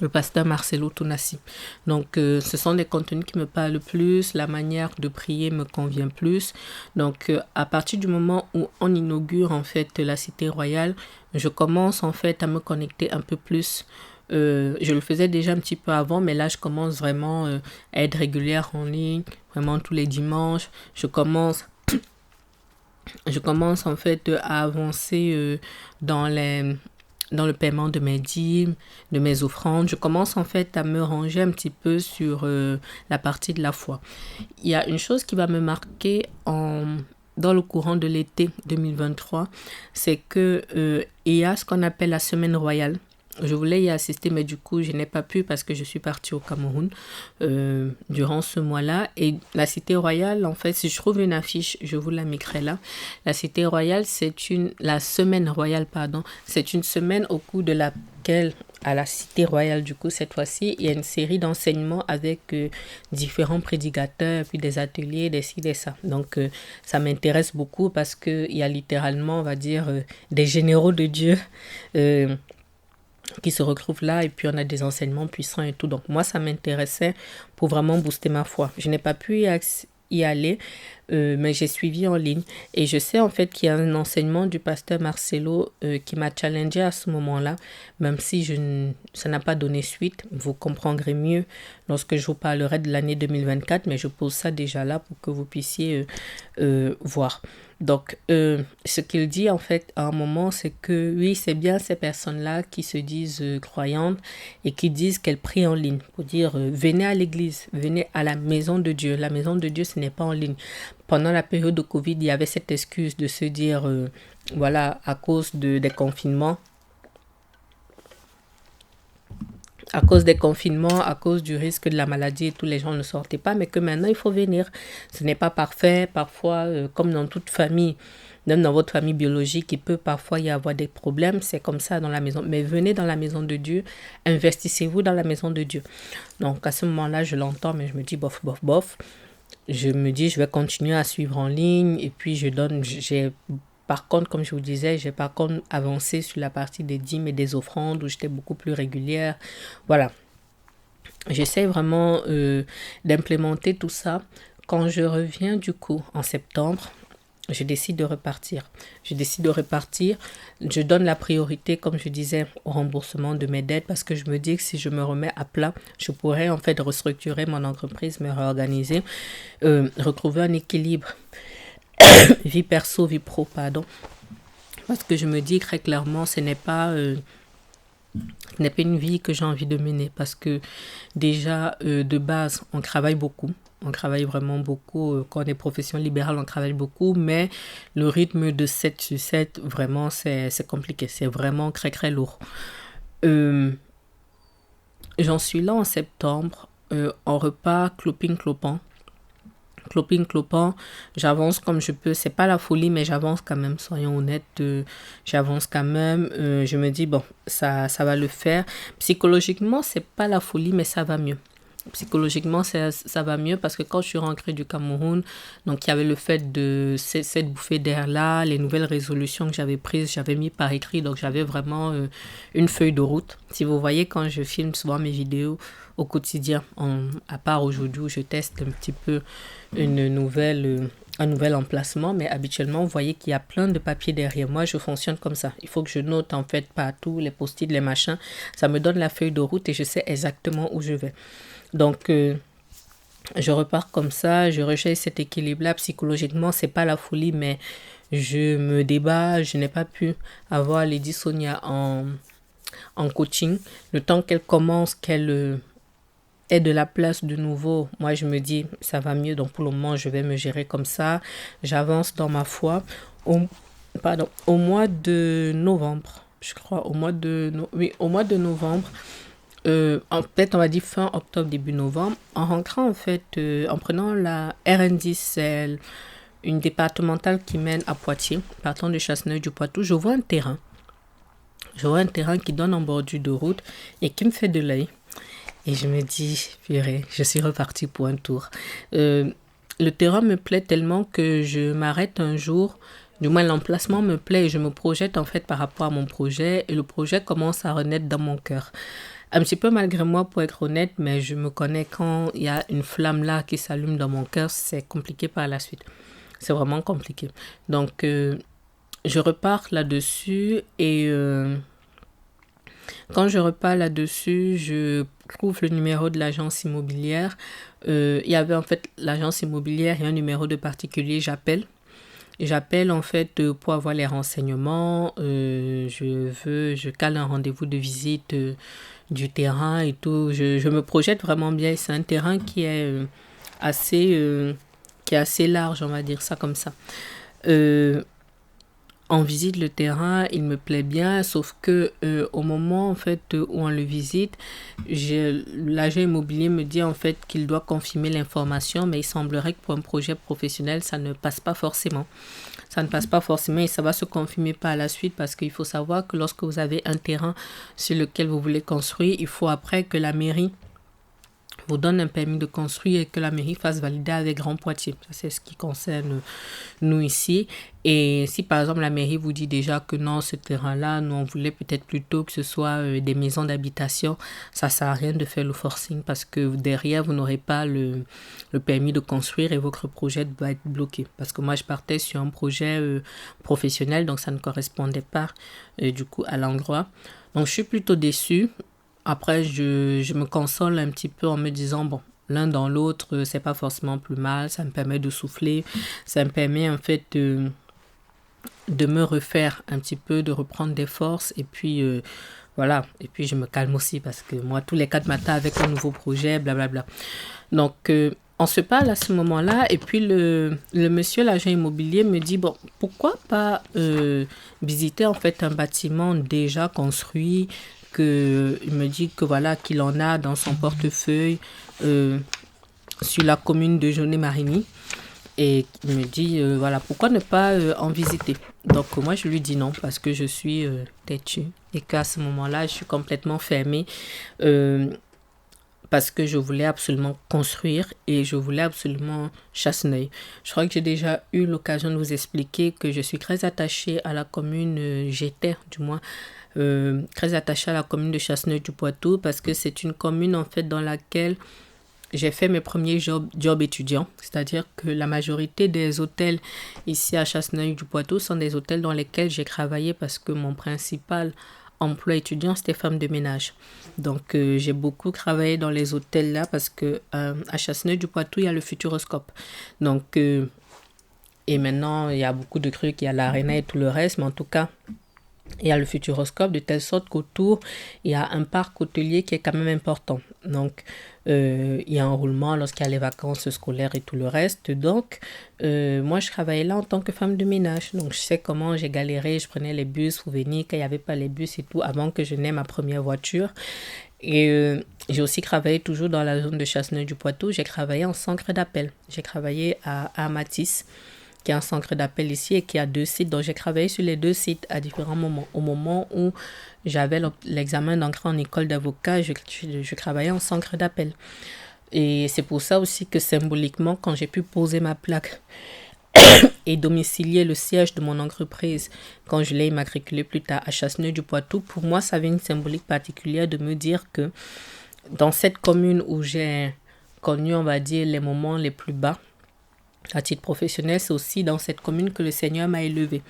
A: le pasteur Marcelo Tonassi. Donc, ce sont des contenus qui me parlent le plus, la manière de prier me convient plus. Donc, à partir du moment où on inaugure en fait la Cité Royale, je commence en fait à me connecter un peu plus. Je le faisais déjà un petit peu avant, mais là, je commence vraiment à être régulière en ligne, vraiment tous les dimanches. Je commence en fait à avancer dans le paiement de mes dîmes, de mes offrandes. Je commence en fait à me ranger un petit peu sur la partie de la foi. Il y a une chose qui va me marquer dans le courant de l'été 2023, c'est que il y a ce qu'on appelle la semaine royale. Je voulais y assister, mais du coup, je n'ai pas pu parce que je suis partie au Cameroun durant ce mois-là. Et la Cité Royale, en fait, si je trouve une affiche, je vous la mettrai là. La Cité Royale, la semaine royale, pardon, c'est une semaine au cours de laquelle, à la Cité Royale, du coup, cette fois-ci, il y a une série d'enseignements avec différents prédicateurs, puis des ateliers, des ci, des ça. Donc, ça m'intéresse beaucoup parce qu'il y a littéralement, on va dire, des généraux de Dieu qui se retrouvent là et puis on a des enseignements puissants et tout. Donc moi, ça m'intéressait pour vraiment booster ma foi. Je n'ai pas pu y aller, mais j'ai suivi en ligne. Et je sais en fait qu'il y a un enseignement du pasteur Marcelo qui m'a challengé à ce moment-là, même si ça n'a pas donné suite. Vous comprendrez mieux lorsque je vous parlerai de l'année 2024, mais je pose ça déjà là pour que vous puissiez voir. Donc, ce qu'il dit en fait à un moment, c'est que oui, c'est bien ces personnes-là qui se disent croyantes et qui disent qu'elles prient en ligne. Pour dire, venez à l'église, venez à la maison de Dieu. La maison de Dieu, ce n'est pas en ligne. Pendant la période de Covid, il y avait cette excuse de se dire, voilà, à cause des confinements, à cause des confinements, à cause du risque de la maladie et tous les gens ne sortaient pas, mais que maintenant il faut venir. Ce n'est pas parfait, parfois, comme dans toute famille, même dans votre famille biologique, il peut parfois y avoir des problèmes, c'est comme ça dans la maison. Mais venez dans la maison de Dieu, investissez-vous dans la maison de Dieu. Donc à ce moment-là, je l'entends, mais je me dis bof, bof, bof. Je me dis, je vais continuer à suivre en ligne et puis par contre, comme je vous disais, j'ai par contre avancé sur la partie des dîmes et des offrandes où j'étais beaucoup plus régulière. Voilà. J'essaie vraiment d'implémenter tout ça. Quand je reviens du coup en septembre, je décide de repartir. Je donne la priorité, comme je disais, au remboursement de mes dettes parce que je me dis que si je me remets à plat, je pourrais en fait restructurer mon entreprise, me réorganiser, retrouver un équilibre. Vie perso, vie pro, pardon. Parce que je me dis très clairement, ce n'est pas une vie que j'ai envie de mener. Parce que déjà, de base, on travaille beaucoup. On travaille vraiment beaucoup. Quand on est profession libérale, on travaille beaucoup. Mais le rythme de 7 sur 7, vraiment, c'est compliqué. C'est vraiment très, très lourd. J'en suis là en septembre. On repart clopin-clopant. Clopin, j'avance comme je peux. C'est pas la folie, mais j'avance quand même. Soyons honnêtes, j'avance quand même. Je me dis, bon, ça va le faire. Psychologiquement, c'est pas la folie, mais ça va mieux. Psychologiquement, ça va mieux parce que quand je suis rentrée du Cameroun, donc il y avait le fait de cette bouffée d'air-là, les nouvelles résolutions que j'avais prises, j'avais mis par écrit, donc j'avais vraiment une feuille de route. Si vous voyez, quand je filme souvent mes vidéos au quotidien, à part aujourd'hui où je teste un petit peu un nouvel emplacement, mais habituellement, vous voyez qu'il y a plein de papiers derrière moi. Je fonctionne comme ça. Il faut que je note en fait partout, les post-it, les machins. Ça me donne la feuille de route et je sais exactement où je vais. Donc, je repars comme ça, je recherche cet équilibre-là. Psychologiquement, c'est pas la folie, mais je me débat. Je n'ai pas pu avoir Lady Sonia en coaching. Le temps qu'elle commence, qu'elle ait de la place de nouveau, moi je me dis, ça va mieux. Donc, pour le moment, je vais me gérer comme ça. J'avance dans ma foi. Au mois de novembre, je crois, au mois de novembre, en fait, on va dire fin octobre, début novembre, en rentrant en fait, en prenant la RN10, c'est une départementale qui mène à Poitiers, partant de Chasseneuil-du-Poitou, je vois un terrain qui donne en bordure de route et qui me fait de l'œil. Et je me dis, purée, je suis repartie pour un tour. Le terrain me plaît tellement que je m'arrête un jour. Du moins, l'emplacement me plaît et je me projette en fait par rapport à mon projet. Et le projet commence à renaître dans mon cœur. Un petit peu malgré moi, pour être honnête, mais je me connais quand il y a une flamme là qui s'allume dans mon cœur, c'est compliqué par la suite. C'est vraiment compliqué. Donc, je repars là-dessus et quand je repars là-dessus, je trouve le numéro de l'agence immobilière. Il y avait en fait l'agence immobilière et un numéro de particulier, j'appelle. J'appelle en fait pour avoir les renseignements. Je cale un rendez-vous de visite du terrain et tout. Je me projette vraiment bien. C'est un terrain assez, qui est assez large, on va dire ça comme ça. Euh, on visite le terrain, il me plaît bien, sauf que au moment en fait où on le visite, l'agent immobilier me dit en fait qu'il doit confirmer l'information, mais il semblerait que pour un projet professionnel, ça ne passe pas forcément. Ça ne passe pas forcément et ça va se confirmer par la suite parce qu'il faut savoir que lorsque vous avez un terrain sur lequel vous voulez construire, il faut après que la mairie vous donne un permis de construire et que la mairie fasse valider avec Grand Poitiers. Ça, c'est ce qui concerne nous ici. Et si par exemple la mairie vous dit déjà que non, ce terrain-là, nous on voulait peut-être plutôt que ce soit des maisons d'habitation, ça ne sert à rien de faire le forcing parce que derrière, vous n'aurez pas le permis de construire et votre projet va être bloqué. Parce que moi, je partais sur un projet professionnel, donc ça ne correspondait pas du coup à l'endroit. Donc je suis plutôt déçue. Après, je me console un petit peu en me disant, bon, l'un dans l'autre, c'est pas forcément plus mal, ça me permet de souffler, ça me permet en fait de me refaire un petit peu, de reprendre des forces et puis voilà, et puis je me calme aussi parce que moi, tous les 4 matins avec un nouveau projet, blablabla. Donc, on se parle à ce moment-là et puis le monsieur, l'agent immobilier me dit, bon, pourquoi pas visiter en fait un bâtiment déjà construit il me dit que voilà qu'il en a dans son portefeuille sur la commune de Jaunet-Marigny et il me dit voilà pourquoi ne pas en visiter. Donc moi je lui dis non parce que je suis têtue et qu'à ce moment-là je suis complètement fermée parce que je voulais absolument construire et je voulais absolument Chasseneuil. Je crois que j'ai déjà eu l'occasion de vous expliquer que je suis très attachée à la commune, j'étais du moins très attachée à la commune de Chasseneuil du Poitou parce que c'est une commune en fait dans laquelle j'ai fait mes premiers jobs étudiants, c'est-à-dire que la majorité des hôtels ici à Chasseneuil du Poitou sont des hôtels dans lesquels j'ai travaillé parce que mon principal emploi étudiant c'était femme de ménage. Donc j'ai beaucoup travaillé dans les hôtels là parce que à Chasseneuil du Poitou il y a le Futuroscope. Donc et maintenant il y a beaucoup de trucs, il y a l'Arena et tout le reste, mais en tout cas il y a le Futuroscope de telle sorte qu'autour, il y a un parc hôtelier qui est quand même important. Donc, il y a un roulement lorsqu'il y a les vacances scolaires et tout le reste. Donc, moi, je travaillais là en tant que femme de ménage. Donc, je sais comment j'ai galéré. Je prenais les bus pour venir quand il n'y avait pas les bus et tout avant que je n'aie ma première voiture. Et j'ai aussi travaillé toujours dans la zone de Chasseneuil-du-Poitou. J'ai travaillé en centre d'appel. J'ai travaillé à Matisse, qui est un centre d'appel ici et qui a 2 sites. Donc, j'ai travaillé sur les 2 sites à différents moments. Au moment où j'avais l'examen d'entrée en école d'avocat, je travaillais en centre d'appel. Et c'est pour ça aussi que symboliquement, quand j'ai pu poser ma plaque et domicilier le siège de mon entreprise, quand je l'ai immatriculé plus tard à Chasseneuil-du-Poitou, pour moi, ça avait une symbolique particulière de me dire que dans cette commune où j'ai connu, on va dire, les moments les plus bas, à titre professionnel, c'est aussi dans cette commune que le Seigneur m'a élevé.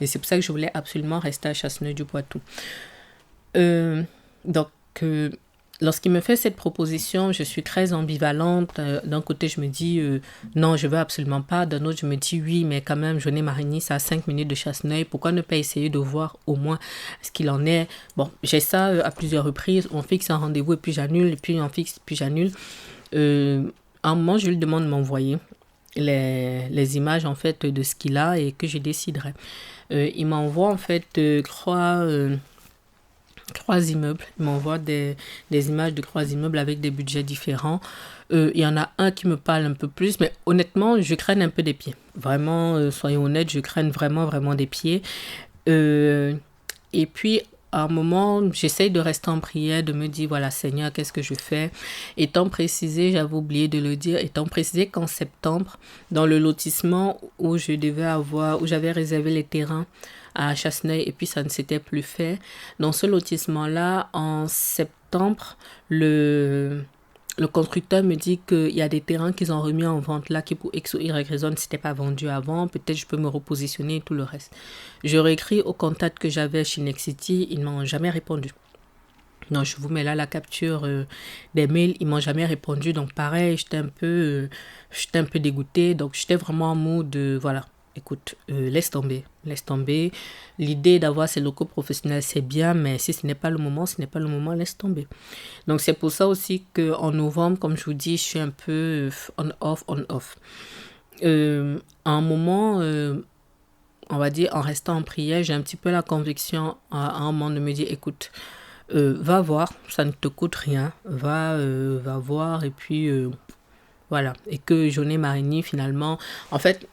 A: Et c'est pour ça que je voulais absolument rester à Chasseneuil-du-Poitou. Donc, lorsqu'il me fait cette proposition, je suis très ambivalente. D'un côté, je me dis non, je veux absolument pas. D'un autre, je me dis oui, mais quand même, Jaunet-Marigny, c'est à 5 minutes de Chasseneuil. Pourquoi ne pas essayer de voir au moins ce qu'il en est? Bon, j'ai ça à plusieurs reprises. On fixe un rendez-vous et puis j'annule, et puis on fixe, puis j'annule. À un moment, je lui demande de m'envoyer les images en fait de ce qu'il a et que je déciderai. Il m'envoie en fait 3 immeubles. Il m'envoie des images de 3 immeubles avec des budgets différents. Il y en a un qui me parle un peu plus, mais honnêtement, je crains un peu des pieds. Vraiment, soyons honnêtes, je crains vraiment des pieds. Et puis, à un moment, j'essaye de rester en prière, de me dire, voilà, Seigneur, qu'est-ce que je fais? Étant précisé, j'avais oublié de le dire, étant précisé qu'en septembre, dans le lotissement où j'avais réservé les terrains à Chasseneuil et puis ça ne s'était plus fait. Dans ce lotissement-là, en septembre, le constructeur me dit qu'il y a des terrains qu'ils ont remis en vente là qui pour X ou Y raison ne s'étaient pas vendus avant. Peut-être je peux me repositionner et tout le reste. Je réécris au contact que j'avais chez Nexity. Ils ne m'ont jamais répondu. Non, je vous mets là la capture des mails. Ils ne m'ont jamais répondu. Donc pareil, j'étais un peu dégoûtée. Donc j'étais vraiment en mode voilà. Écoute, laisse tomber. L'idée d'avoir ces locaux professionnels, c'est bien, mais si ce n'est pas le moment, laisse tomber. Donc, c'est pour ça aussi qu'en novembre, comme je vous dis, je suis un peu on-off. À un moment, on va dire, en restant en prière, j'ai un petit peu la conviction à un moment de me dire, écoute, va voir, ça ne te coûte rien, va voir, et puis voilà. Et que Jaunet Marigny, finalement, en fait,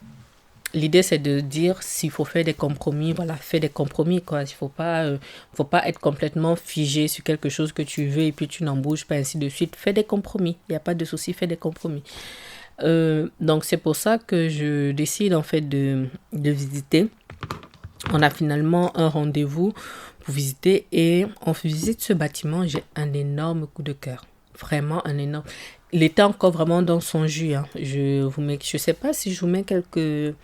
A: l'idée, c'est de dire s'il faut faire des compromis, voilà, fais des compromis, quoi. Il faut pas être complètement figé sur quelque chose que tu veux et puis tu n'en bouges pas, ainsi de suite. Fais des compromis. Il n'y a pas de souci, fais des compromis. Donc, c'est pour ça que je décide, en fait, de visiter. On a finalement un rendez-vous pour visiter et on visite ce bâtiment. J'ai un énorme coup de cœur. Vraiment un énorme. Il était encore vraiment dans son jus. Hein. Je sais pas si je vous mets quelques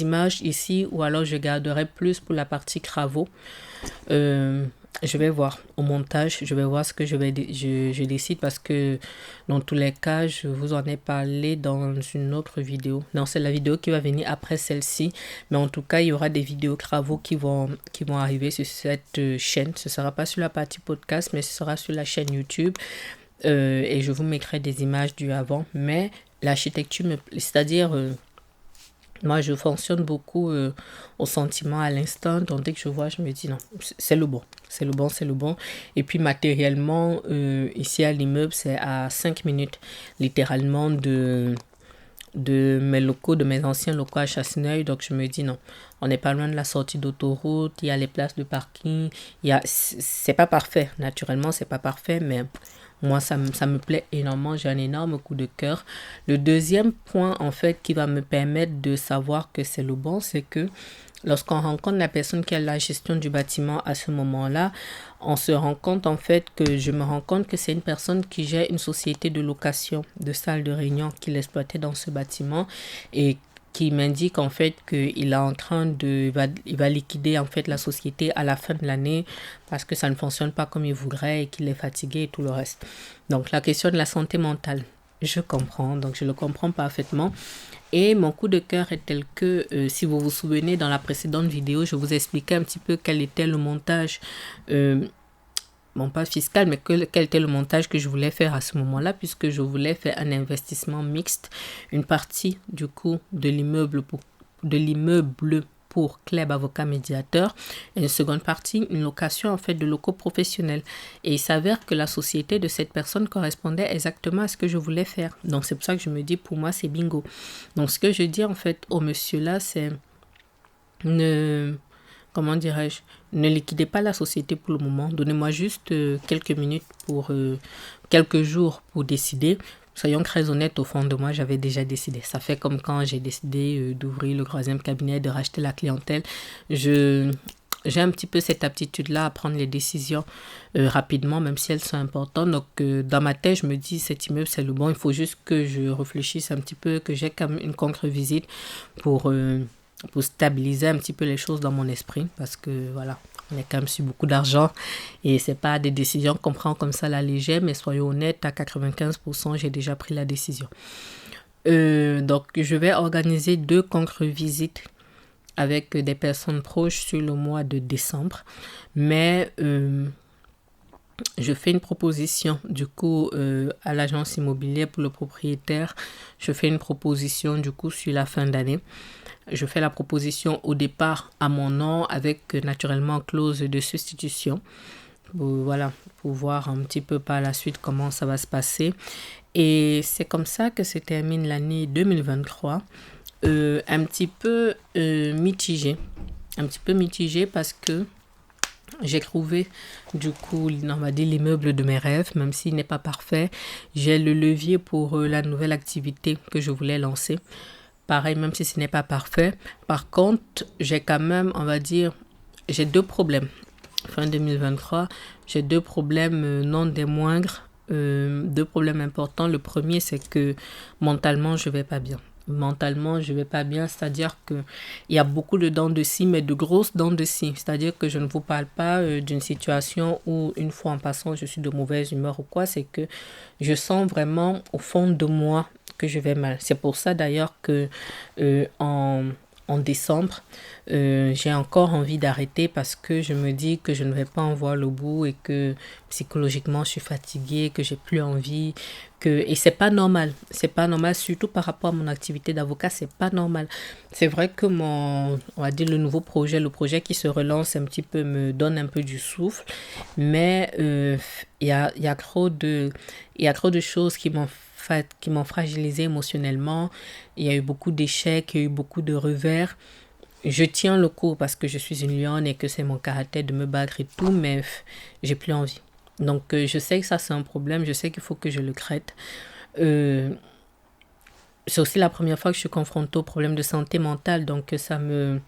A: images ici ou alors je garderai plus pour la partie travaux. Je vais voir au montage, je vais voir ce que je décide parce que dans tous les cas, je vous en ai parlé dans une autre vidéo. Non, c'est la vidéo qui va venir après celle-ci. Mais en tout cas, il y aura des vidéos travaux qui vont arriver sur cette chaîne. Ce ne sera pas sur la partie podcast, mais ce sera sur la chaîne YouTube. Et je vous mettrai des images du avant. Mais l'architecture, c'est-à-dire... moi, je fonctionne beaucoup au sentiment à l'instant. Donc, dès que je vois, je me dis non, c'est le bon. Et puis, matériellement, ici à l'immeuble, c'est à 5 minutes, littéralement, de mes locaux, de mes anciens locaux à Chasseneuil. Donc, je me dis non, on n'est pas loin de la sortie d'autoroute. Il y a les places de parking. C'est pas parfait. Naturellement, c'est pas parfait, mais... moi, ça me plaît énormément. J'ai un énorme coup de cœur. Le deuxième point, en fait, qui va me permettre de savoir que c'est le bon, c'est que lorsqu'on rencontre la personne qui a la gestion du bâtiment à ce moment-là, on se rend compte, en fait, je me rends compte que c'est une personne qui gère une société de location de salles de réunion qu'il exploitait dans ce bâtiment et qui m'indique en fait qu'il est en train il va liquider en fait la société à la fin de l'année parce que ça ne fonctionne pas comme il voudrait et qu'il est fatigué et tout le reste. Donc la question de la santé mentale, je comprends, donc je le comprends parfaitement. Et mon coup de cœur est tel que, si vous vous souvenez, dans la précédente vidéo, je vous expliquais un petit peu quel était le montage bon, pas fiscal, mais quel était le montage que je voulais faire à ce moment-là, puisque je voulais faire un investissement mixte, une partie du coût de l'immeuble pour Club Avocat Médiateur et une seconde partie, une location en fait de locaux professionnels. Et il s'avère que la société de cette personne correspondait exactement à ce que je voulais faire. Donc c'est pour ça que je me dis, pour moi, c'est bingo. Donc ce que je dis en fait au monsieur là, c'est comment dirais-je, ne liquidez pas la société pour le moment. Donnez-moi juste quelques minutes quelques jours pour décider. Soyons très honnêtes, au fond de moi, j'avais déjà décidé. Ça fait comme quand j'ai décidé d'ouvrir le troisième cabinet, de racheter la clientèle. J'ai un petit peu cette aptitude-là à prendre les décisions rapidement, même si elles sont importantes. Donc, dans ma tête, je me dis, cet immeuble, c'est le bon. Il faut juste que je réfléchisse un petit peu, que j'ai quand même une contre-visite pour stabiliser un petit peu les choses dans mon esprit. Parce que, voilà, on est quand même sur beaucoup d'argent et c'est pas des décisions qu'on prend comme ça à la légère, mais soyons honnêtes, à 95%, j'ai déjà pris la décision. Donc, je vais organiser 2 contre-visites avec des personnes proches sur le mois de décembre. Mais je fais une proposition du coup à l'agence immobilière pour le propriétaire. Je fais une proposition du coup sur la fin d'année. Je fais la proposition au départ à mon nom avec naturellement clause de substitution. Voilà, pour voir un petit peu par la suite comment ça va se passer. Et c'est comme ça que se termine l'année 2023. Un petit peu mitigé. Un petit peu mitigé parce que j'ai trouvé du coup, on va dire, l'immeuble de mes rêves, même s'il n'est pas parfait. J'ai le levier pour la nouvelle activité que je voulais lancer. Pareil, même si ce n'est pas parfait. Par contre, j'ai quand même, on va dire, j'ai deux problèmes. Fin 2023, j'ai deux problèmes non des moindres, deux problèmes importants. Le premier, c'est que mentalement, je vais pas bien. Mentalement, je vais pas bien, c'est-à-dire que il y a beaucoup de dents de scie, mais de grosses dents de scie. C'est-à-dire que je ne vous parle pas d'une situation où une fois en passant, je suis de mauvaise humeur ou quoi. C'est que je sens vraiment au fond de moi que je vais mal. C'est pour ça d'ailleurs que en décembre, j'ai encore envie d'arrêter parce que je me dis que je ne vais pas en voir le bout et que psychologiquement je suis fatiguée, que j'ai plus envie, et c'est pas normal surtout par rapport à mon activité d'avocat, c'est pas normal. C'est vrai que on va dire le nouveau projet, le projet qui se relance un petit peu me donne un peu du souffle, mais il y a trop de choses qui m'ont fragilisé émotionnellement. Il y a eu beaucoup d'échecs, il y a eu beaucoup de revers. Je tiens le coup parce que je suis une lionne et que c'est mon caractère de me battre et tout, mais j'ai plus envie. Donc je sais que ça c'est un problème, je sais qu'il faut que je le traite. Euh, c'est aussi la première fois que je suis confrontée au problème de santé mentale, donc ça me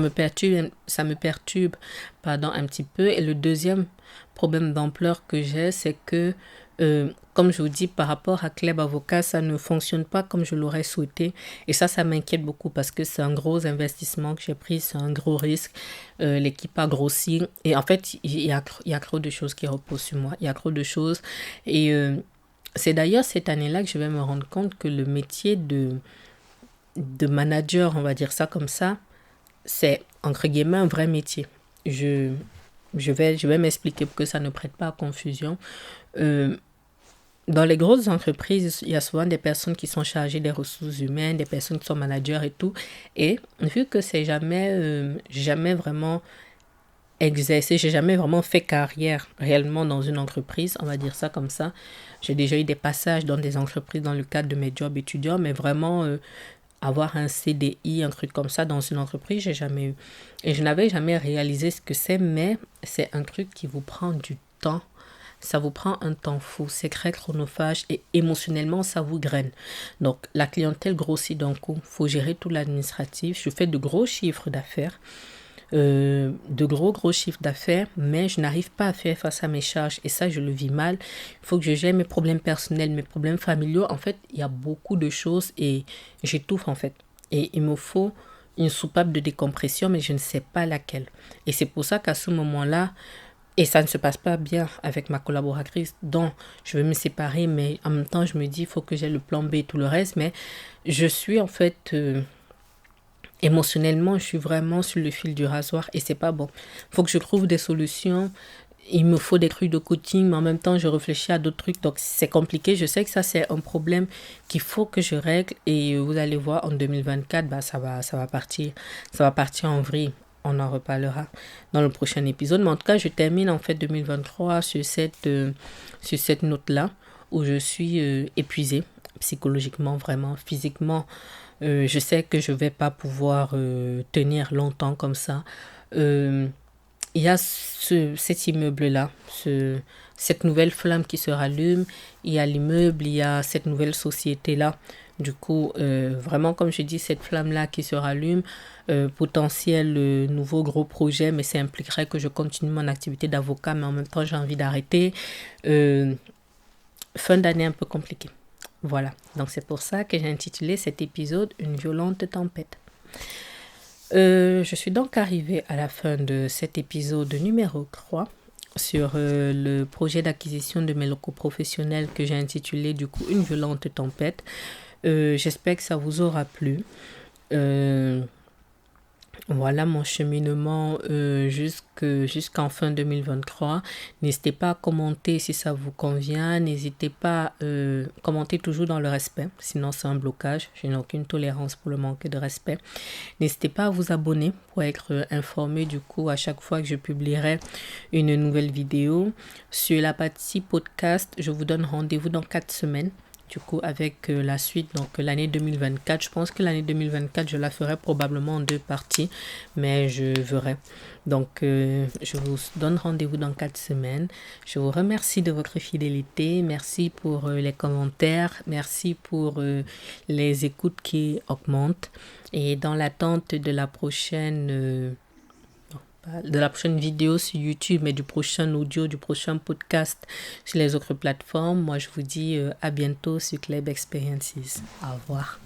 A: perturbe pardon, un petit peu. Et le deuxième problème d'ampleur que j'ai, c'est que, comme je vous dis, par rapport à Club Avocat, ça ne fonctionne pas comme je l'aurais souhaité. Et ça m'inquiète beaucoup parce que c'est un gros investissement que j'ai pris, c'est un gros risque. L'équipe a grossi. Et en fait, il y a trop de choses qui reposent sur moi. Il y a trop de choses. Et c'est d'ailleurs cette année-là que je vais me rendre compte que le métier de manager, on va dire ça comme ça, c'est entre guillemets un vrai métier. Je, je vais m'expliquer pour que ça ne prête pas à confusion. Euh, dans les grosses entreprises, il y a souvent des personnes qui sont chargées des ressources humaines, des personnes qui sont managers et tout. Et vu que c'est jamais vraiment exercé, j'ai jamais vraiment fait carrière réellement dans une entreprise, on va dire ça comme ça. J'ai déjà eu des passages dans des entreprises dans le cadre de mes jobs étudiants, mais vraiment avoir un CDI, un truc comme ça dans une entreprise, j'ai jamais eu. Et je n'avais jamais réalisé ce que c'est, mais c'est un truc qui vous prend du temps. Ça vous prend un temps fou, c'est très chronophage et émotionnellement, ça vous graine. Donc, la clientèle grossit d'un coup. Il faut gérer tout l'administratif. Je fais de gros chiffres d'affaires, de gros chiffres d'affaires, mais je n'arrive pas à faire face à mes charges et ça, je le vis mal. Il faut que je gère mes problèmes personnels, mes problèmes familiaux. En fait, il y a beaucoup de choses et j'étouffe en fait. Et il me faut une soupape de décompression, mais je ne sais pas laquelle. Et c'est pour ça qu'à ce moment-là, et ça ne se passe pas bien avec ma collaboratrice dont je veux me séparer, mais en même temps, je me dis, il faut que j'ai le plan B et tout le reste, mais je suis en fait émotionnellement, je suis vraiment sur le fil du rasoir et c'est pas bon. Il faut que je trouve des solutions. Il me faut des trucs de coaching, mais en même temps, je réfléchis à d'autres trucs. Donc, c'est compliqué. Je sais que ça, c'est un problème qu'il faut que je règle. Et vous allez voir, en 2024, bah, ça va partir. Ça va partir en vrille. On en reparlera dans le prochain épisode. Mais en tout cas, je termine en fait 2023 sur cette note-là où je suis épuisée psychologiquement, vraiment, physiquement. Je sais que je vais pas pouvoir tenir longtemps comme ça. Euh, il y a cet immeuble-là, cette nouvelle flamme qui se rallume. Il y a l'immeuble, il y a cette nouvelle société-là. Du coup, vraiment, comme je dis, cette flamme-là qui se rallume, potentiel nouveau gros projet, mais ça impliquerait que je continue mon activité d'avocat, mais en même temps, j'ai envie d'arrêter. Fin d'année un peu compliquée. Voilà, donc c'est pour ça que j'ai intitulé cet épisode Une violente tempête. Je suis donc arrivée à la fin de cet épisode numéro 3 sur le projet d'acquisition de mes locaux professionnels que j'ai intitulé du coup Une violente tempête. J'espère que ça vous aura plu. Voilà mon cheminement jusqu'en fin 2023. N'hésitez pas à commenter si ça vous convient. N'hésitez pas à commenter toujours dans le respect. Sinon, c'est un blocage. Je n'ai aucune tolérance pour le manque de respect. N'hésitez pas à vous abonner pour être informé du coup à chaque fois que je publierai une nouvelle vidéo. Sur la partie podcast, je vous donne rendez-vous dans 4 semaines. Du coup, avec la suite, donc l'année 2024, je pense que l'année 2024, je la ferai probablement en 2 parties, mais je verrai. Donc, je vous donne rendez-vous dans 4 semaines. Je vous remercie de votre fidélité. Merci pour les commentaires. Merci pour les écoutes qui augmentent. Et dans l'attente de la prochaine de la prochaine vidéo sur YouTube, mais du prochain audio, du prochain podcast sur les autres plateformes. Moi, je vous dis à bientôt sur Club Experiences. Au revoir.